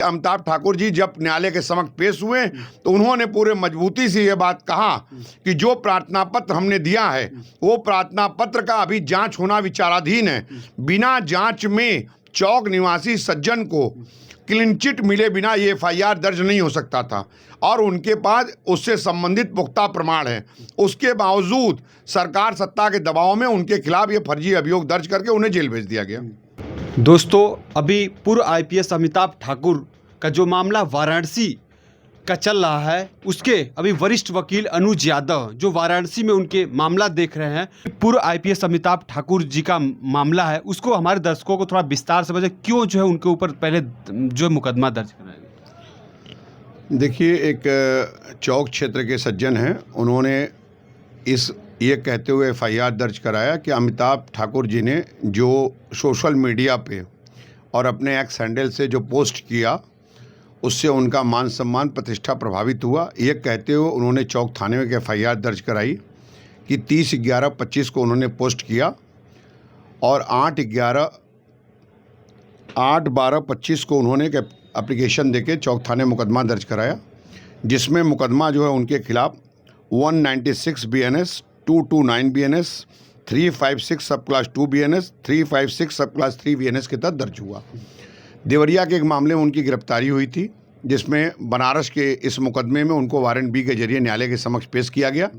अमिताभ ठाकुर जी जब न्यायालय के समक्ष पेश हुए तो उन्होंने पूरे मजबूती से ये बात कहा कि जो प्रार्थना पत्र हमने दिया है वो प्रार्थना पत्र का अभी जांच होना विचाराधीन है। बिना जांच में चौक निवासी सज्जन को क्लीन चिट मिले बिना ये एफआईआर दर्ज नहीं हो सकता था और उनके पास उससे संबंधित पुख्ता प्रमाण है। उसके बावजूद सरकार सत्ता के दबाव में उनके खिलाफ ये फर्जी अभियोग दर्ज करके उन्हें जेल भेज दिया गया। दोस्तों, अभी पूर्व आईपीएस अमिताभ ठाकुर का जो मामला वाराणसी का चल रहा है, उसके अभी वरिष्ठ वकील अनुज यादव जो वाराणसी में उनके मामला देख रहे हैं, पूर्व आईपीएस अमिताभ ठाकुर जी का मामला है, उसको हमारे दर्शकों को थोड़ा विस्तार से बताइए, क्यों जो है उनके ऊपर पहले जो मुकदमा दर्ज कराया। देखिए, एक चौक क्षेत्र के सज्जन हैं, उन्होंने ये कहते हुए एफआईआर दर्ज कराया कि अमिताभ ठाकुर जी ने जो सोशल मीडिया पे और अपने एक्स हैंडल से जो पोस्ट किया उससे उनका मान सम्मान प्रतिष्ठा प्रभावित हुआ। ये कहते हुए उन्होंने चौक थाने में एक एफआईआर दर्ज कराई कि 30/11/25 को उन्होंने पोस्ट किया और 8/12/25 को उन्होंने एक एप्लीकेशन देके चौक थाने मुकदमा दर्ज कराया, जिसमें मुकदमा जो है उनके खिलाफ 196 BNS, 229 BNS, 356 सब क्लास 2 BNS, 356 सब क्लास 3 BNS के तहत दर्ज हुआ। देवरिया के एक मामले में उनकी गिरफ्तारी हुई थी, जिसमें बनारस के इस मुकदमे में उनको वारंट बी के जरिए न्यायालय के समक्ष पेश किया गया।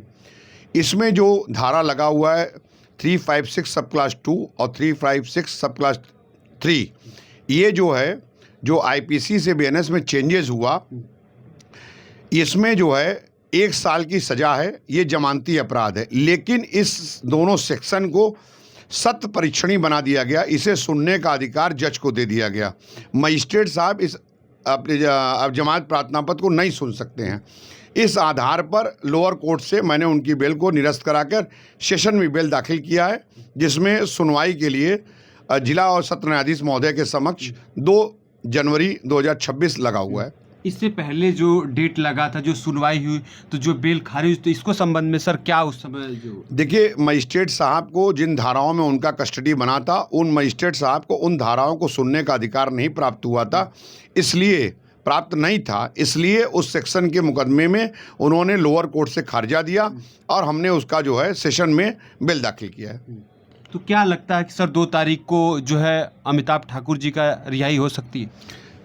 इसमें जो धारा लगा हुआ है 356 सब क्लास 2 और 356 सब क्लास 3, ये जो है जो आईपीसी से BNS में चेंजेस हुआ, इसमें जो है 1 साल की सज़ा है, ये जमानती अपराध है। लेकिन इस दोनों सेक्शन को सत्य परीक्षणी बना दिया गया, इसे सुनने का अधिकार जज को दे दिया गया। मजिस्ट्रेट साहब इस अपने जमानत प्रार्थना पत्र को नहीं सुन सकते हैं। इस आधार पर लोअर कोर्ट से मैंने उनकी बेल को निरस्त कराकर सेशन में बेल दाखिल किया है, जिसमें सुनवाई के लिए जिला और सत्र न्यायाधीश महोदय के समक्ष 2 जनवरी 2026 लगा हुआ है। इससे पहले जो डेट लगा था, जो सुनवाई हुई, तो जो बेल खारिज, तो इसको संबंध में सर क्या उस समय जो देखिए, मजिस्ट्रेट साहब को जिन धाराओं में उनका कस्टडी बना था, उन मजिस्ट्रेट साहब को उन धाराओं को सुनने का अधिकार नहीं प्राप्त हुआ था, इसलिए प्राप्त नहीं था, इसलिए उस सेक्शन के मुकदमे में उन्होंने लोअर कोर्ट से खारिजा दिया और हमने उसका जो है सेशन में बेल दाखिल किया है। तो क्या लगता है कि सर 2 तारीख को जो है अमिताभ ठाकुर जी का रिहाई हो सकती है?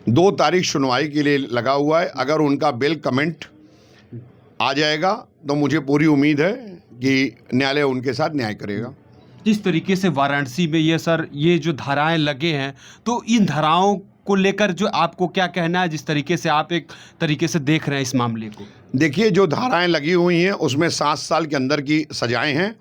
2 तारीख सुनवाई के लिए लगा हुआ है। अगर उनका बेल कमेंट आ जाएगा तो मुझे पूरी उम्मीद है कि न्यायालय उनके साथ न्याय करेगा। जिस तरीके से वाराणसी में ये जो धाराएं लगे हैं, तो इन धाराओं को लेकर जो आपको क्या कहना है, जिस तरीके से आप एक तरीके से देख रहे हैं इस मामले को? देखिए, जो धाराएं लगी हुई हैं उसमें 7 साल के अंदर की सजाएं हैं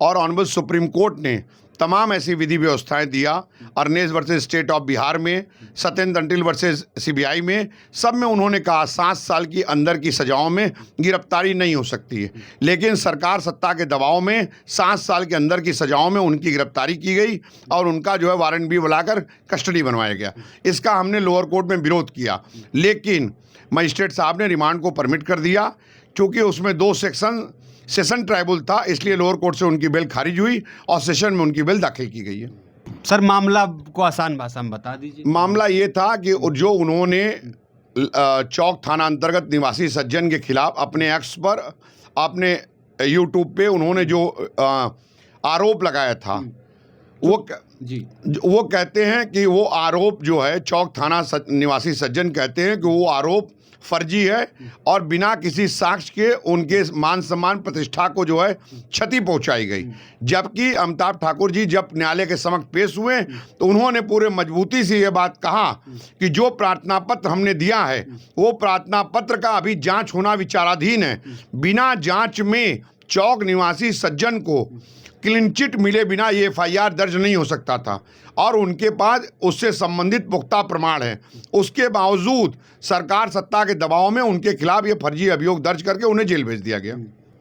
और ऑनरेबल सुप्रीम कोर्ट ने तमाम ऐसी विधि व्यवस्थाएं दिया। अर्नेज वर्सेस स्टेट ऑफ बिहार में, सत्येंद्र अंटिल वर्सेस CBI में, सब में उन्होंने कहा 7 साल की अंदर की सजाओं में गिरफ्तारी नहीं हो सकती है। लेकिन सरकार सत्ता के दबाव में 7 साल के अंदर की सजाओं में उनकी गिरफ्तारी की गई और उनका जो है वारंट भी बुलाकर कस्टडी बनवाया गया। इसका हमने लोअर कोर्ट में विरोध किया, लेकिन मजिस्ट्रेट साहब ने रिमांड को परमिट कर दिया। चूँकि उसमें 2 सेशन ट्राइबल था, इसलिए लोअर कोर्ट से उनकी बेल खारिज हुई और सेशन में उनकी बेल दाखिल की गई है। सर, मामला को आसान भाषा में बता दीजिए। मामला ये था कि जो उन्होंने चौक थाना अंतर्गत निवासी सज्जन के खिलाफ अपने एक्स पर, अपने यूट्यूब पे उन्होंने जो आरोप लगाया था, वो कहते हैं कि वो आरोप जो है चौक थाना निवासी सज्जन कहते हैं कि वो आरोप फर्जी है और बिना किसी साक्ष्य के उनके मान सम्मान प्रतिष्ठा को जो है क्षति पहुंचाई गई। जबकि अमिताभ ठाकुर जी जब न्यायालय के समक्ष पेश हुए तो उन्होंने पूरे मजबूती से ये बात कहा कि जो प्रार्थना पत्र हमने दिया है वो प्रार्थना पत्र का अभी जांच होना विचाराधीन है। बिना जांच में चौक निवासी सज्जन को क्लीन चिट मिले बिना ये एफआईआर दर्ज नहीं हो सकता था और उनके पास उससे संबंधित पुख्ता प्रमाण है। उसके बावजूद सरकार सत्ता के दबाव में उनके खिलाफ ये फर्जी अभियोग दर्ज करके उन्हें जेल भेज दिया गया।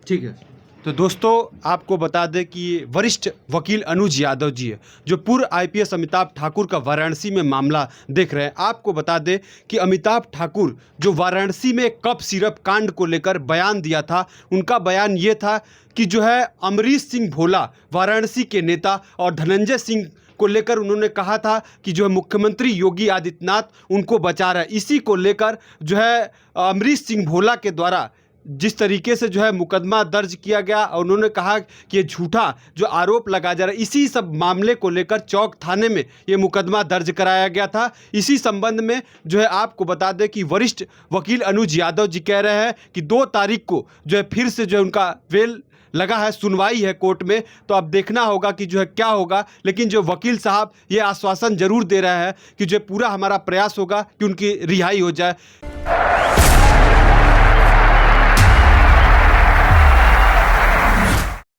ठीक है, तो दोस्तों आपको बता दें कि वरिष्ठ वकील अनुज यादव जी है, जो पूर्व आईपीएस अमिताभ ठाकुर का वाराणसी में मामला देख रहे हैं। आपको बता दें कि अमिताभ ठाकुर जो वाराणसी में कप सिरप कांड को लेकर बयान दिया था, उनका बयान ये था कि जो है अमरीश सिंह भोला वाराणसी के नेता और धनंजय सिंह को लेकर उन्होंने कहा था कि जो है मुख्यमंत्री योगी आदित्यनाथ उनको बचा रहा है। इसी को लेकर जो है अमरीश सिंह भोला के द्वारा जिस तरीके से जो है मुकदमा दर्ज किया गया और उन्होंने कहा कि ये झूठा जो आरोप लगा जा रहा है, इसी सब मामले को लेकर चौक थाने में ये मुकदमा दर्ज कराया गया था। इसी संबंध में जो है आपको बता दें कि वरिष्ठ वकील अनुज यादव जी कह रहे हैं कि 2 तारीख को जो है फिर से जो है उनका बेल लगा है, सुनवाई है कोर्ट में। तो अब देखना होगा कि जो है क्या होगा, लेकिन जो वकील साहब ये आश्वासन जरूर दे रहे हैं कि जो पूरा हमारा प्रयास होगा कि उनकी रिहाई हो जाए।